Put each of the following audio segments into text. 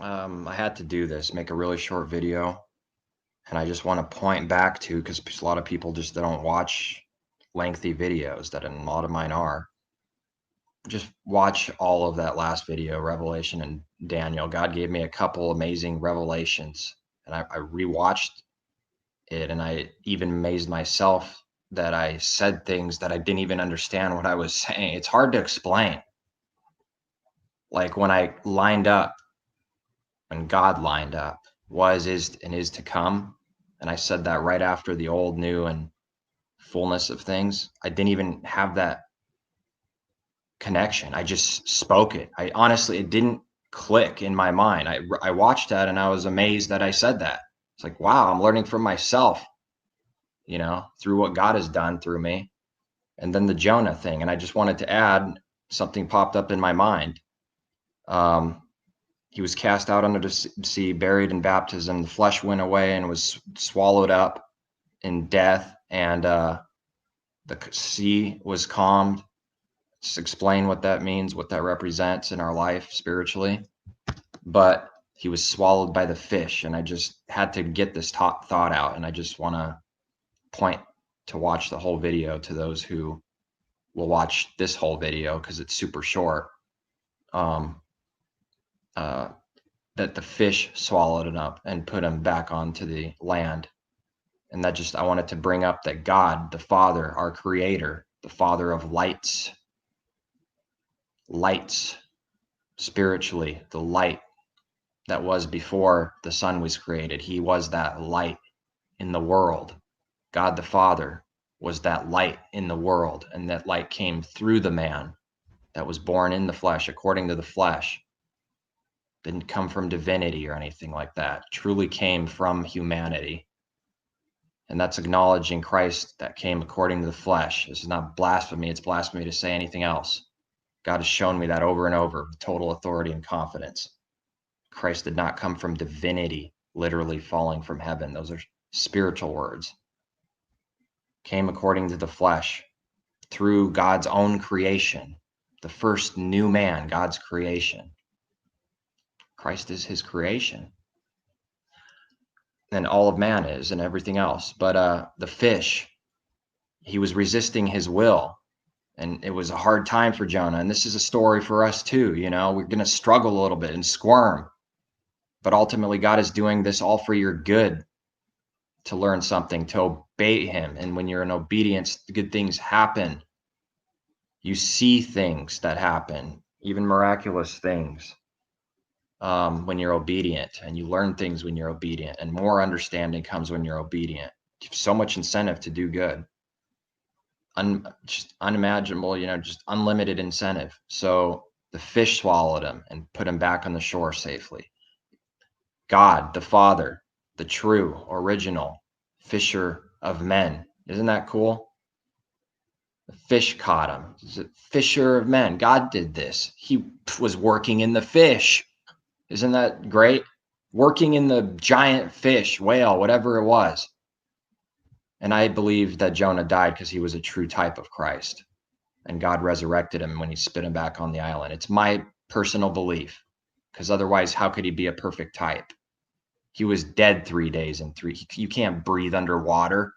I had to do this, make a really short video, and I just want to point back to because a lot of people just don't watch lengthy videos that a lot of mine are. Just watch all of that last video, Revelation and Daniel. God gave me a couple amazing revelations, and I rewatched it, and I even amazed myself that I said things that I didn't even understand what I was saying. It's hard to explain. Like when I lined up, when God lined up, was, is, and is to come. And I said that right after the old, new, and fullness of things. I didn't even have that connection. I just spoke it. I honestly, it didn't click in my mind. I watched that and I was amazed that I said that. It's like, wow, I'm learning from myself, through what God has done through me. And then the Jonah thing. And I just wanted to add, something popped up in my mind. He was cast out under the sea, buried in baptism. The flesh went away and was swallowed up in death. And the sea was calmed. Just explain what that means, what that represents in our life spiritually. But he was swallowed by the fish. And I just had to get this thought out. And I just want to point to watch the whole video to those who will watch this whole video because it's super short. That the fish swallowed it up and put him back onto the land. And that just, I wanted to bring up that God, the Father, our creator, the Father of lights, spiritually, the light that was before the sun was created. He was that light in the world. God the Father was that light in the world, and that light came through the man that was born in the flesh, according to the flesh. Didn't come from divinity or anything like that. Truly came from humanity. And that's acknowledging Christ that came according to the flesh. This is not blasphemy. It's blasphemy to say anything else. God has shown me that over and over with total authority and confidence. Christ did not come from divinity, literally falling from heaven. Those are spiritual words. Came according to the flesh through God's own creation, the first new man, God's creation. Christ is his creation. And all of man is, and everything else. But the fish, he was resisting his will. And it was a hard time for Jonah. And this is a story for us too. We're going to struggle a little bit and squirm. But ultimately, God is doing this all for your good, to learn something, to obey him. And when you're in obedience, good things happen. You see things that happen, even miraculous things, when you're obedient. And you learn things when you're obedient. And more understanding comes when you're obedient. So much incentive to do good. Just unimaginable, just unlimited incentive. So the fish swallowed him and put him back on the shore safely. God, the Father, the true, original fisher of men. Isn't that cool? The fish caught him. He's a fisher of men. God did this. He was working in the fish. Isn't that great? Working in the giant fish, whale, whatever it was. And I believe that Jonah died because he was a true type of Christ. And God resurrected him when he spit him back on the island. It's my personal belief, because otherwise, how could he be a perfect type? He was dead 3 days and you can't breathe underwater.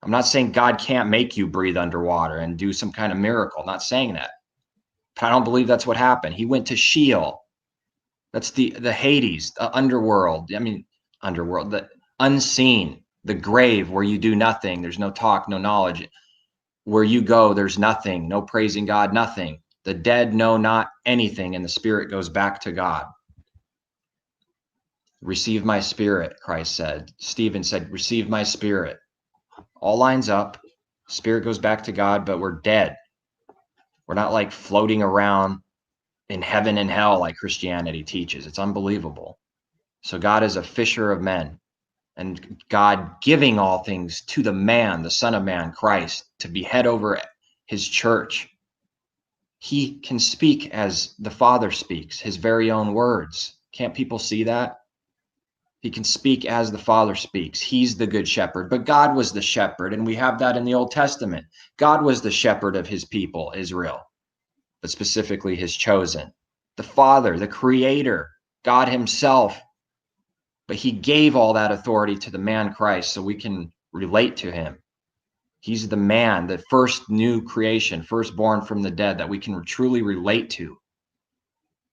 I'm not saying God can't make you breathe underwater and do some kind of miracle. I'm not saying that. But I don't believe that's what happened. He went to Sheol. That's the Hades, the underworld. Underworld, the unseen, the grave where you do nothing. There's no talk, no knowledge. Where you go, there's nothing, no praising God, nothing. The dead know not anything, and the spirit goes back to God. Receive my spirit, Christ said. Stephen said, receive my spirit. All lines up. Spirit goes back to God, but we're dead. We're not like floating around in heaven and hell like Christianity teaches. It's unbelievable. So God is a fisher of men, and God giving all things to the man, the Son of Man, Christ, to be head over his church. He can speak as the Father speaks, his very own words. Can't people see that? He can speak as the Father speaks. He's the good shepherd, but God was the shepherd, and we have that in the Old Testament. God was the shepherd of his people, Israel, but specifically his chosen. The Father, the creator, God himself. But he gave all that authority to the man Christ so we can relate to him. He's the man, the first new creation, firstborn from the dead that we can truly relate to.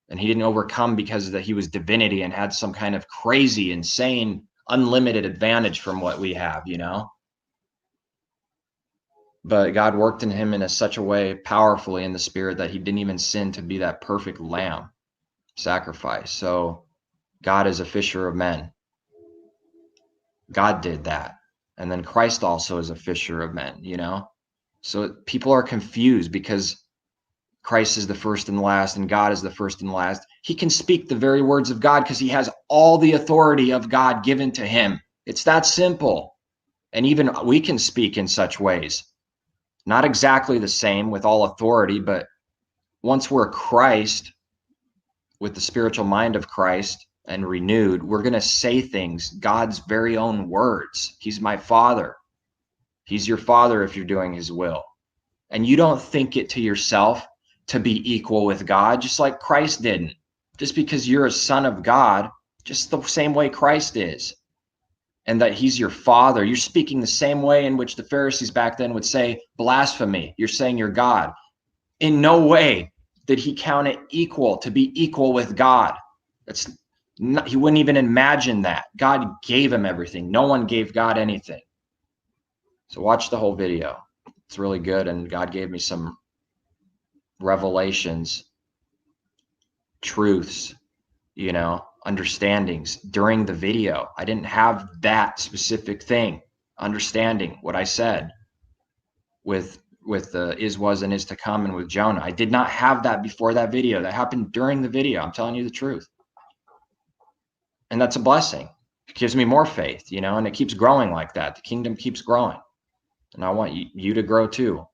And he didn't overcome because that he was divinity and had some kind of crazy, insane, unlimited advantage from what we have, you know? But God worked in him in such a way, powerfully in the spirit, that he didn't even sin to be that perfect lamb sacrifice. So God is a fisher of men. God did that. And then Christ also is a fisher of men, you know? So people are confused because Christ is the first and last and God is the first and last. He can speak the very words of God because he has all the authority of God given to him. It's that simple. And even we can speak in such ways. Not exactly the same with all authority, but once we're Christ, with the spiritual mind of Christ and renewed, we're going to say things, God's very own words. He's my Father. He's your Father if you're doing his will. And you don't think it to yourself to be equal with God, just like Christ didn't. Just because you're a son of God, just the same way Christ is, and that he's your Father, you're speaking the same way in which the Pharisees back then would say blasphemy. You're saying you're God. In no way did he count it equal to be equal with God. That's not, he wouldn't even imagine that. God gave him everything. No one gave God anything. So watch the whole video. It's really good, and God gave me some revelations, truths, you know, understandings during the video. I didn't have that specific thing, understanding what I said with the is, was, and is to come, and with Jonah. I did not have that before that video. That happened during the video. I'm telling you the truth. And that's a blessing. It gives me more faith, you know, and it keeps growing like that. The kingdom keeps growing. And I want you to grow too.